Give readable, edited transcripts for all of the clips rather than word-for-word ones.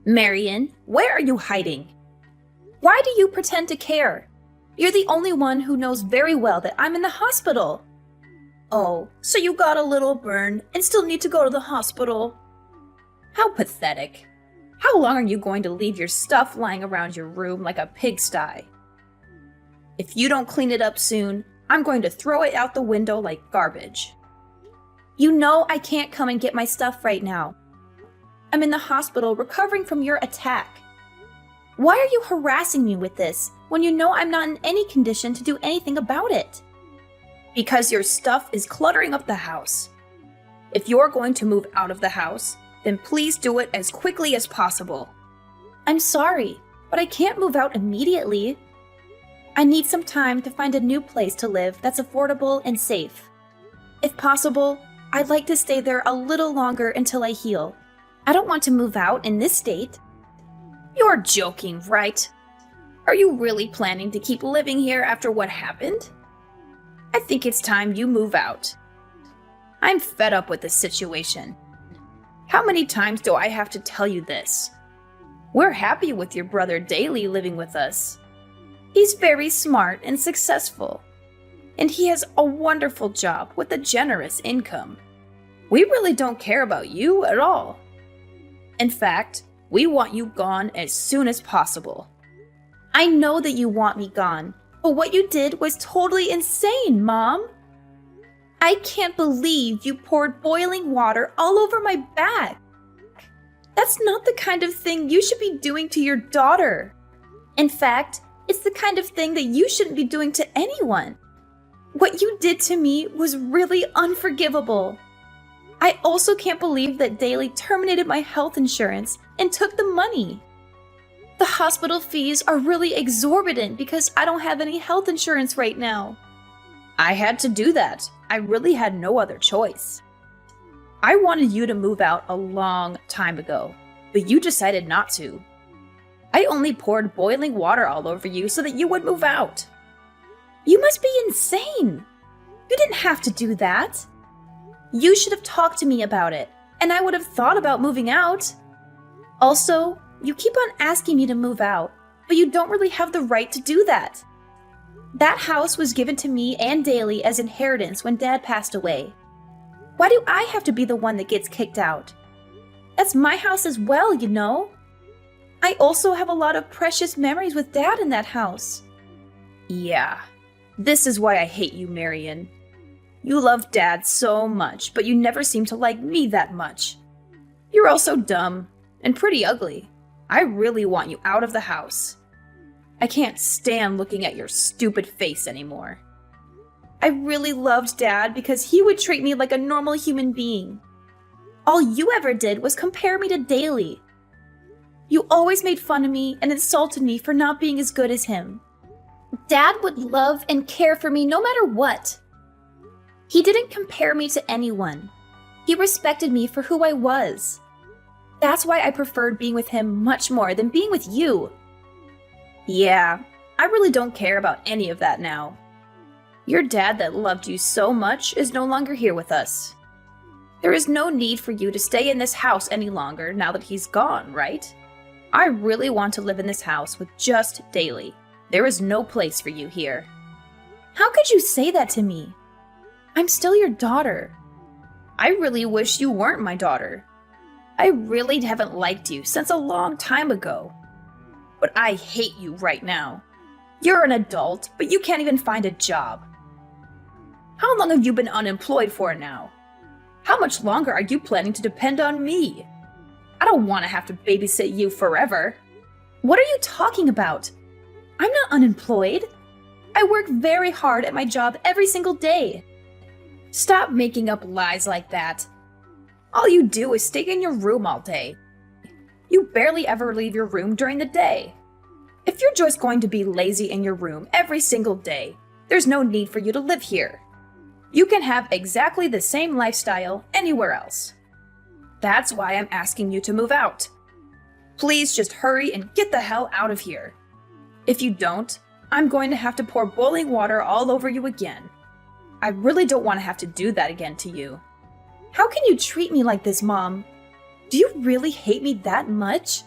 Marion, where are you hiding? Why do you pretend to care? You're the only one who knows very well that I'm in the hospital. Oh, so you got a little burn and still need to go to the hospital? How pathetic. How long are you going to leave your stuff lying around your room like a pigsty? If you don't clean it up soon, I'm going to throw it out the window like garbage. You know I can't come and get my stuff right now. I'm in the hospital recovering from your attack. Why are you harassing me with this when you know I'm not in any condition to do anything about it? Because your stuff is cluttering up the house. If you're going to move out of the house, then please do it as quickly as possible. I'm sorry, but I can't move out immediately. I need some time to find a new place to live that's affordable and safe. If possible, I'd like to stay there a little longer until I heal. I don't want to move out in this state. You're joking, right? Are you really planning to keep living here after what happened? I think it's time you move out. I'm fed up with this situation. How many times do I have to tell you this? We're happy with your brother Daly living with us. He's very smart and successful, and he has a wonderful job with a generous income. We really don't care about you at all. In fact, we want you gone as soon as possible. I know that you want me gone, but what you did was totally insane, Mom. I can't believe you poured boiling water all over my back. That's not the kind of thing you should be doing to your daughter. In fact, it's the kind of thing that you shouldn't be doing to anyone. What you did to me was really unforgivable. I also can't believe that Daly terminated my health insurance and took the money. The hospital fees are really exorbitant because I don't have any health insurance right now. I had to do that. I really had no other choice. I wanted you to move out a long time ago, but you decided not to. I only poured boiling water all over you so that you would move out. You must be insane. You didn't have to do that. You should have talked to me about it, and I would have thought about moving out. Also, you keep on asking me to move out, but you don't really have the right to do that. That house was given to me and Daly as inheritance when Dad passed away. Why do I have to be the one that gets kicked out? That's my house as well, you know. I also have a lot of precious memories with Dad in that house. Yeah, this is why I hate you, Marion. You love Dad so much, but you never seem to like me that much. You're also dumb and pretty ugly. I really want you out of the house. I can't stand looking at your stupid face anymore. I really loved Dad because he would treat me like a normal human being. All you ever did was compare me to Daly. You always made fun of me and insulted me for not being as good as him. Dad would love and care for me no matter what. He didn't compare me to anyone. He respected me for who I was. That's why I preferred being with him much more than being with you. Yeah, I really don't care about any of that now. Your dad that loved you so much is no longer here with us. There is no need for you to stay in this house any longer now that he's gone, right? I really want to live in this house with just Daly. There is no place for you here. How could you say that to me? I'm still your daughter. I really wish you weren't my daughter. I really haven't liked you since a long time ago. But I hate you right now. You're an adult, but you can't even find a job. How long have you been unemployed for now? How much longer are you planning to depend on me? I don't want to have to babysit you forever. What are you talking about? I'm not unemployed. I work very hard at my job every single day. Stop making up lies like that. All you do is stay in your room all day. You barely ever leave your room during the day. If you're just going to be lazy in your room every single day, there's no need for you to live here. You can have exactly the same lifestyle anywhere else. That's why I'm asking you to move out. Please just hurry and get the hell out of here. If you don't, I'm going to have to pour boiling water all over you again. I really don't want to have to do that again to you. How can you treat me like this, Mom? Do you really hate me that much?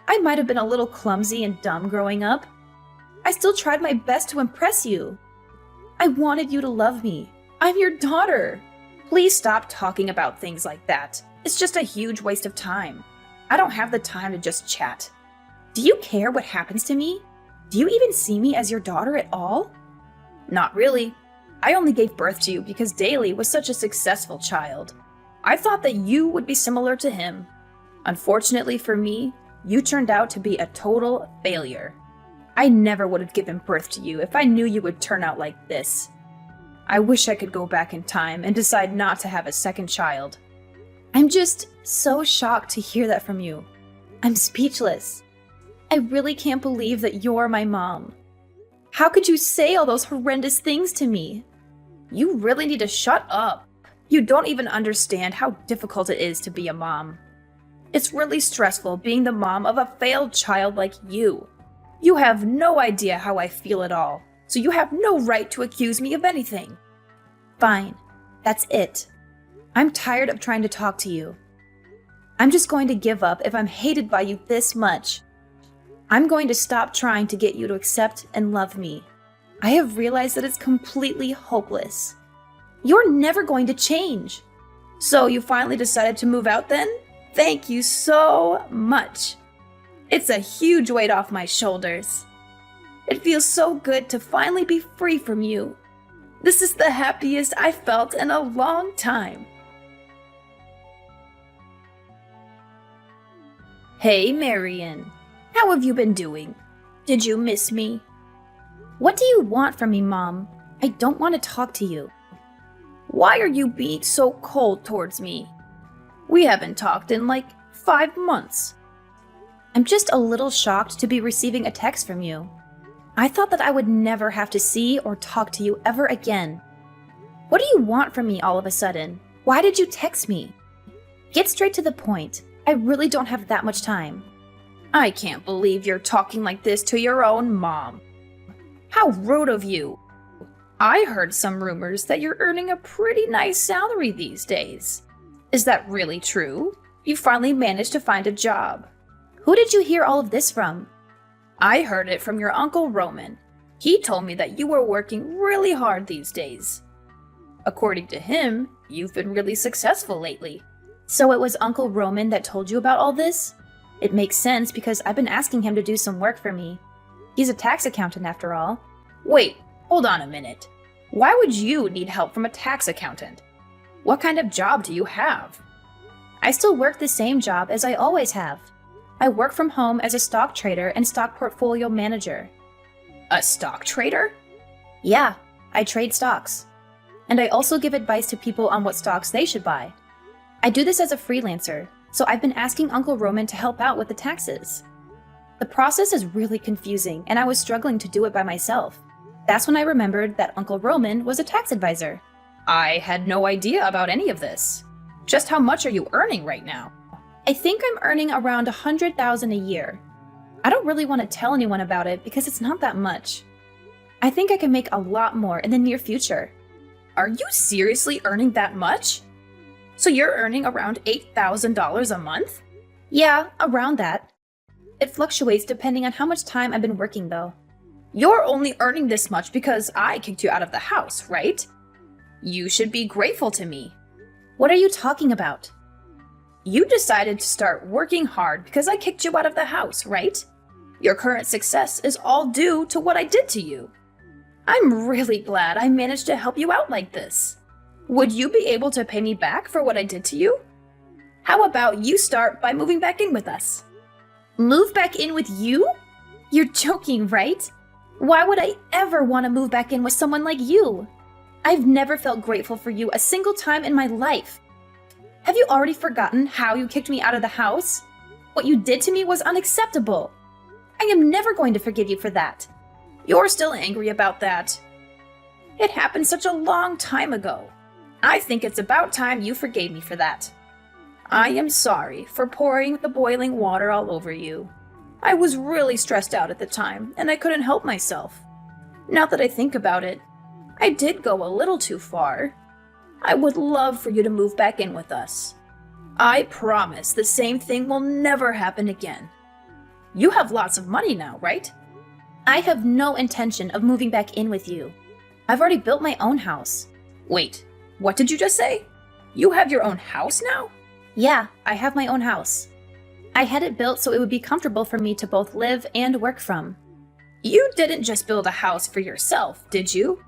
I might have been a little clumsy and dumb growing up. I still tried my best to impress you. I wanted you to love me. I'm your daughter. Please stop talking about things like that. It's just a huge waste of time. I don't have the time to just chat. Do you care what happens to me? Do you even see me as your daughter at all? Not really. I only gave birth to you because Daly was such a successful child. I thought that you would be similar to him. Unfortunately for me, you turned out to be a total failure. I never would have given birth to you if I knew you would turn out like this. I wish I could go back in time and decide not to have a second child. I'm just so shocked to hear that from you. I'm speechless. I really can't believe that you're my mom. How could you say all those horrendous things to me? You really need to shut up. You don't even understand how difficult it is to be a mom. It's really stressful being the mom of a failed child like you. You have no idea how I feel at all, so you have no right to accuse me of anything. Fine, that's it. I'm tired of trying to talk to you. I'm just going to give up if I'm hated by you this much. I'm going to stop trying to get you to accept and love me. I have realized that it's completely hopeless. You're never going to change. So you finally decided to move out then? Thank you so much. It's a huge weight off my shoulders. It feels so good to finally be free from you. This is the happiest I've felt in a long time. Hey, Marion. How have you been doing? Did you miss me? What do you want from me, Mom? I don't want to talk to you. Why are you being so cold towards me? We haven't talked in like 5 months. I'm just a little shocked to be receiving a text from you. I thought that I would never have to see or talk to you ever again. What do you want from me all of a sudden? Why did you text me? Get straight to the point. I really don't have that much time. I can't believe you're talking like this to your own mom. How rude of you. I heard some rumors that you're earning a pretty nice salary these days. Is that really true? You finally managed to find a job. Who did you hear all of this from? I heard it from your Uncle Roman. He told me that you were working really hard these days. According to him, you've been really successful lately. So it was Uncle Roman that told you about all this? It makes sense because I've been asking him to do some work for me. He's a tax accountant after all. Wait, hold on a minute. Why would you need help from a tax accountant? What kind of job do you have? I still work the same job as I always have. I work from home as a stock trader and stock portfolio manager. A stock trader? Yeah, I trade stocks. And I also give advice to people on what stocks they should buy. I do this as a freelancer, so I've been asking Uncle Roman to help out with the taxes. The process is really confusing, and I was struggling to do it by myself. That's when I remembered that Uncle Roman was a tax advisor. I had no idea about any of this. Just how much are you earning right now? I think I'm earning around $100,000 a year. I don't really want to tell anyone about it because it's not that much. I think I can make a lot more in the near future. Are you seriously earning that much? So you're earning around $8,000 a month? Yeah, around that. It fluctuates depending on how much time I've been working though. You're only earning this much because I kicked you out of the house, right? You should be grateful to me. What are you talking about? You decided to start working hard because I kicked you out of the house, right? Your current success is all due to what I did to you. I'm really glad I managed to help you out like this. Would you be able to pay me back for what I did to you? How about you start by moving back in with us? Move back in with you? You're joking, right? Why would I ever want to move back in with someone like you? I've never felt grateful for you a single time in my life. Have you already forgotten how you kicked me out of the house? What you did to me was unacceptable. I am never going to forgive you for that. You're still angry about that. It happened such a long time ago. I think it's about time you forgave me for that. I am sorry for pouring the boiling water all over you. I was really stressed out at the time, and I couldn't help myself. Now that I think about it, I did go a little too far. I would love for you to move back in with us. I promise the same thing will never happen again. You have lots of money now, right? I have no intention of moving back in with you. I've already built my own house. Wait, what did you just say? You have your own house now? Yeah, I have my own house. I had it built so it would be comfortable for me to both live and work from. You didn't just build a house for yourself, did you?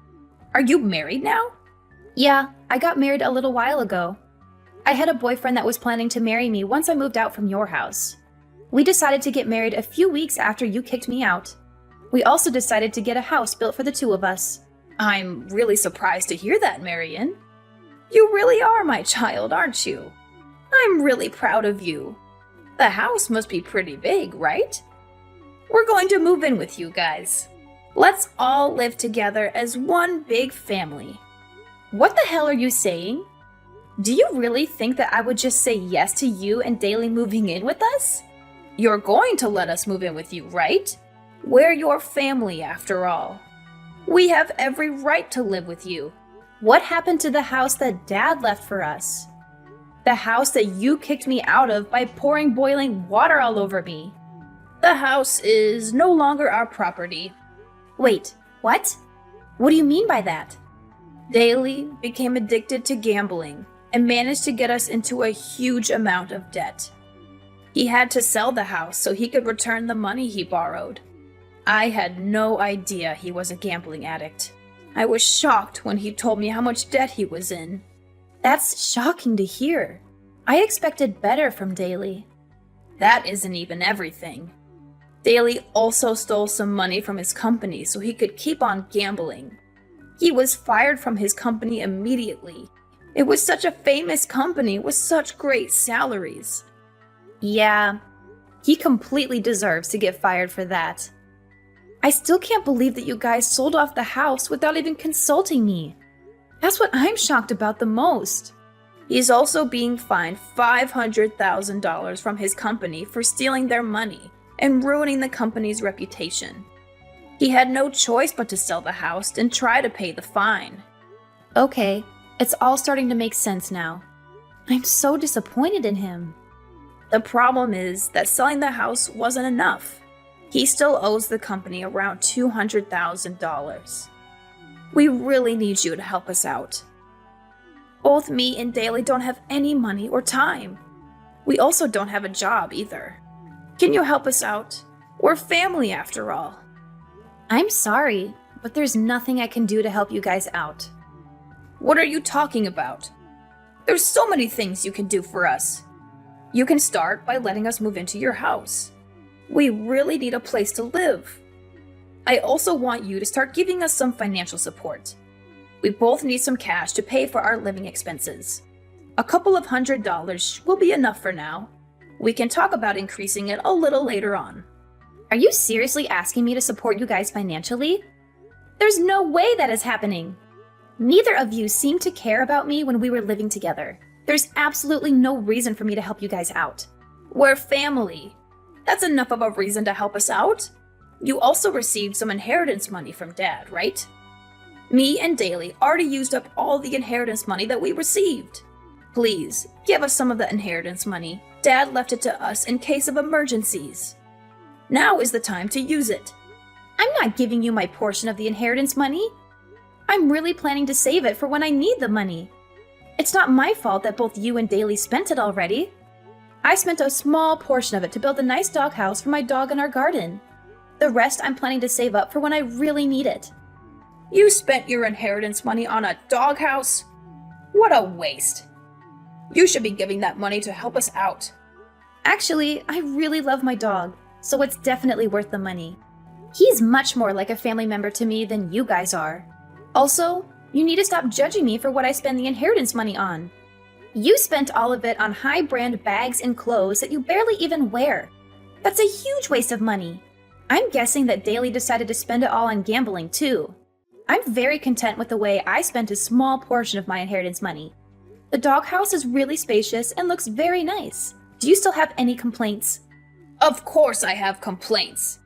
Are you married now? Yeah, I got married a little while ago. I had a boyfriend that was planning to marry me once I moved out from your house. We decided to get married a few weeks after you kicked me out. We also decided to get a house built for the two of us. I'm really surprised to hear that, Marion. You really are my child, aren't you? I'm really proud of you. The house must be pretty big, right? We're going to move in with you guys. Let's all live together as one big family. What the hell are you saying? Do you really think that I would just say yes to you and Daly moving in with us? You're going to let us move in with you, right? We're your family after all. We have every right to live with you. What happened to the house that Dad left for us? The house that you kicked me out of by pouring boiling water all over me. The house is no longer our property. Wait, what? What do you mean by that? Daly became addicted to gambling and managed to get us into a huge amount of debt. He had to sell the house so he could return the money he borrowed. I had no idea he was a gambling addict. I was shocked when he told me how much debt he was in. That's shocking to hear. I expected better from Daly. That isn't even everything. Daly also stole some money from his company so he could keep on gambling. He was fired from his company immediately. It was such a famous company with such great salaries. Yeah, he completely deserves to get fired for that. I still can't believe that you guys sold off the house without even consulting me. That's what I'm shocked about the most. He's also being fined $500,000 from his company for stealing their money and ruining the company's reputation. He had no choice but to sell the house and try to pay the fine. Okay, it's all starting to make sense now. I'm so disappointed in him. The problem is that selling the house wasn't enough. He still owes the company around $200,000. We really need you to help us out. Both me and Daly don't have any money or time. We also don't have a job either. Can you help us out? We're family after all. I'm sorry, but there's nothing I can do to help you guys out. What are you talking about? There's so many things you can do for us. You can start by letting us move into your house. We really need a place to live. I also want you to start giving us some financial support. We both need some cash to pay for our living expenses. A couple of $100 will be enough for now. We can talk about increasing it a little later on. Are you seriously asking me to support you guys financially? There's no way that is happening. Neither of you seemed to care about me when we were living together. There's absolutely no reason for me to help you guys out. We're family. That's enough of a reason to help us out. You also received some inheritance money from Dad, right? Me and Daly already used up all the inheritance money that we received. Please, give us some of the inheritance money. Dad left it to us in case of emergencies. Now is the time to use it. I'm not giving you my portion of the inheritance money. I'm really planning to save it for when I need the money. It's not my fault that both you and Daly spent it already. I spent a small portion of it to build a nice doghouse for my dog in our garden. The rest I'm planning to save up for when I really need it. You spent your inheritance money on a doghouse? What a waste. You should be giving that money to help us out. Actually, I really love my dog, so it's definitely worth the money. He's much more like a family member to me than you guys are. Also, you need to stop judging me for what I spend the inheritance money on. You spent all of it on high-brand bags and clothes that you barely even wear. That's a huge waste of money. I'm guessing that Daly decided to spend it all on gambling, too. I'm very content with the way I spent a small portion of my inheritance money. The doghouse is really spacious and looks very nice. Do you still have any complaints? Of course I have complaints.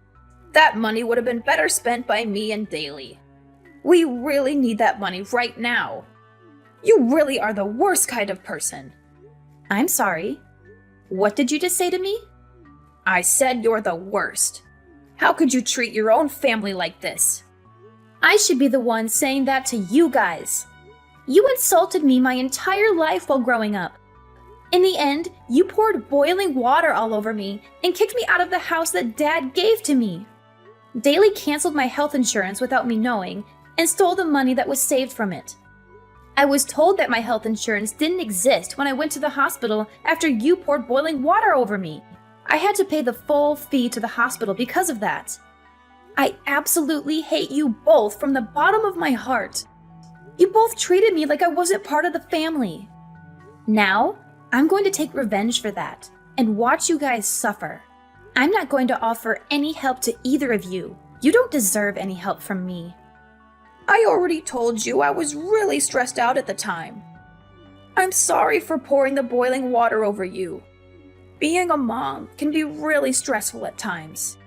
That money would have been better spent by me and Daly. We really need that money right now. You really are the worst kind of person. I'm sorry. What did you just say to me? I said you're the worst. How could you treat your own family like this? I should be the one saying that to you guys. You insulted me my entire life while growing up. In the end, you poured boiling water all over me and kicked me out of the house that Dad gave to me. Daly canceled my health insurance without me knowing and stole the money that was saved from it. I was told that my health insurance didn't exist when I went to the hospital after you poured boiling water over me. I had to pay the full fee to the hospital because of that. I absolutely hate you both from the bottom of my heart. You both treated me like I wasn't part of the family. Now, I'm going to take revenge for that and watch you guys suffer. I'm not going to offer any help to either of you. You don't deserve any help from me. I already told you I was really stressed out at the time. I'm sorry for pouring the boiling water over you. Being a mom can be really stressful at times.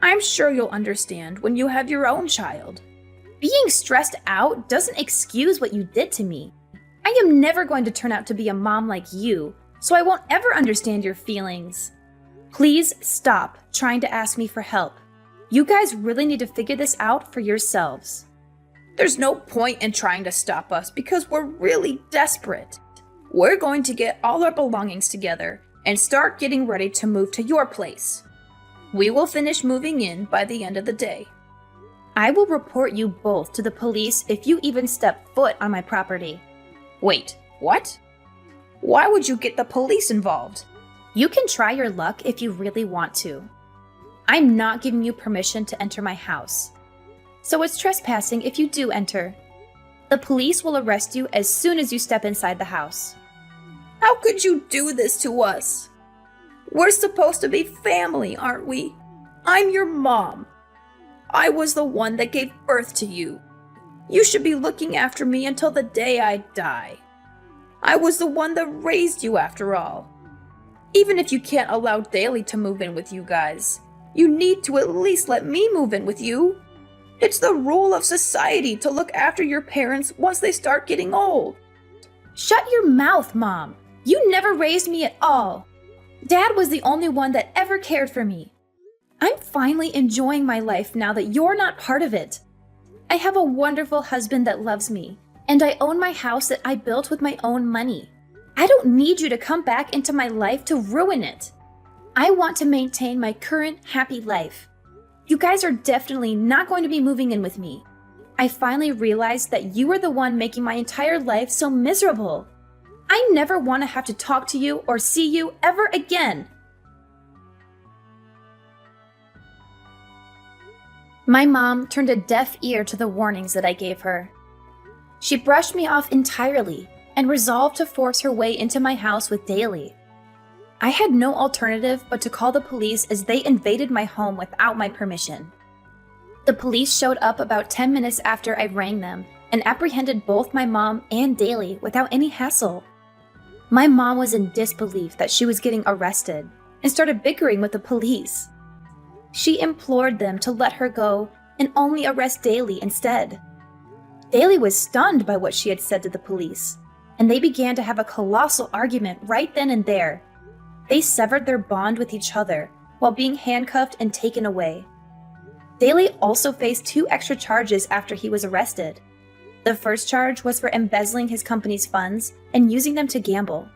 I'm sure you'll understand when you have your own child. Being stressed out doesn't excuse what you did to me. I am never going to turn out to be a mom like you, so I won't ever understand your feelings. Please stop trying to ask me for help. You guys really need to figure this out for yourselves. There's no point in trying to stop us because we're really desperate. We're going to get all our belongings together and start getting ready to move to your place. We will finish moving in by the end of the day. I will report you both to the police if you even step foot on my property. Wait, what? Why would you get the police involved? You can try your luck if you really want to. I'm not giving you permission to enter my house. So it's trespassing if you do enter. The police will arrest you as soon as you step inside the house. How could you do this to us? We're supposed to be family, aren't we? I'm your mom. I was the one that gave birth to you. You should be looking after me until the day I die. I was the one that raised you after all. Even if you can't allow Daly to move in with you guys, you need to at least let me move in with you. It's the rule of society to look after your parents once they start getting old. Shut your mouth, Mom. You never raised me at all. Dad was the only one that ever cared for me. I'm finally enjoying my life now that you're not part of it. I have a wonderful husband that loves me, and I own my house that I built with my own money. I don't need you to come back into my life to ruin it. I want to maintain my current happy life. You guys are definitely not going to be moving in with me. I finally realized that you are the one making my entire life so miserable. I never want to have to talk to you or see you ever again. My mom turned a deaf ear to the warnings that I gave her. She brushed me off entirely and resolved to force her way into my house with Daly. I had no alternative but to call the police as they invaded my home without my permission. The police showed up about 10 minutes after I rang them and apprehended both my mom and Daly without any hassle. My mom was in disbelief that she was getting arrested and started bickering with the police. She implored them to let her go and only arrest Daly instead. Daly was stunned by what she had said to the police, and they began to have a colossal argument right then and there. They severed their bond with each other while being handcuffed and taken away. Daly also faced 2 extra charges after he was arrested. The first charge was for embezzling his company's funds and using them to gamble.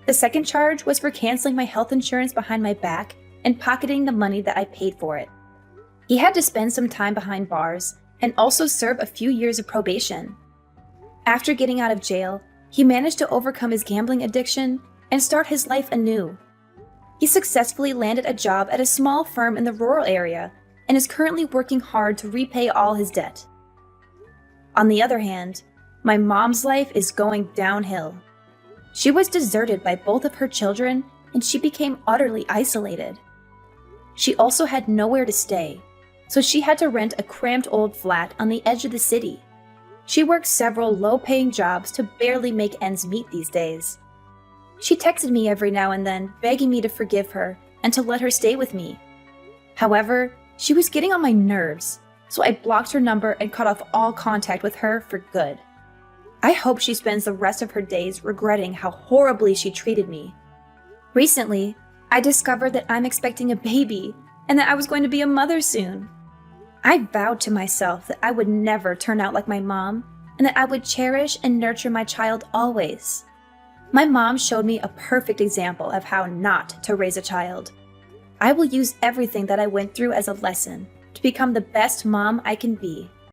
The second charge was for canceling my health insurance behind my back and pocketing the money that I paid for it. He had to spend some time behind bars and also serve a few years of probation. After getting out of jail, he managed to overcome his gambling addiction and start his life anew. He successfully landed a job at a small firm in the rural area and is currently working hard to repay all his debt. On the other hand, my mom's life is going downhill. She was deserted by both of her children and she became utterly isolated. She also had nowhere to stay, so she had to rent a cramped old flat on the edge of the city. She worked several low-paying jobs to barely make ends meet these days. She texted me every now and then, begging me to forgive her and to let her stay with me. However, she was getting on my nerves, so I blocked her number and cut off all contact with her for good. I hope she spends the rest of her days regretting how horribly she treated me. Recently, I discovered that I'm expecting a baby and that I was going to be a mother soon. I vowed to myself that I would never turn out like my mom and that I would cherish and nurture my child always. My mom showed me a perfect example of how not to raise a child. I will use everything that I went through as a lesson to become the best mom I can be.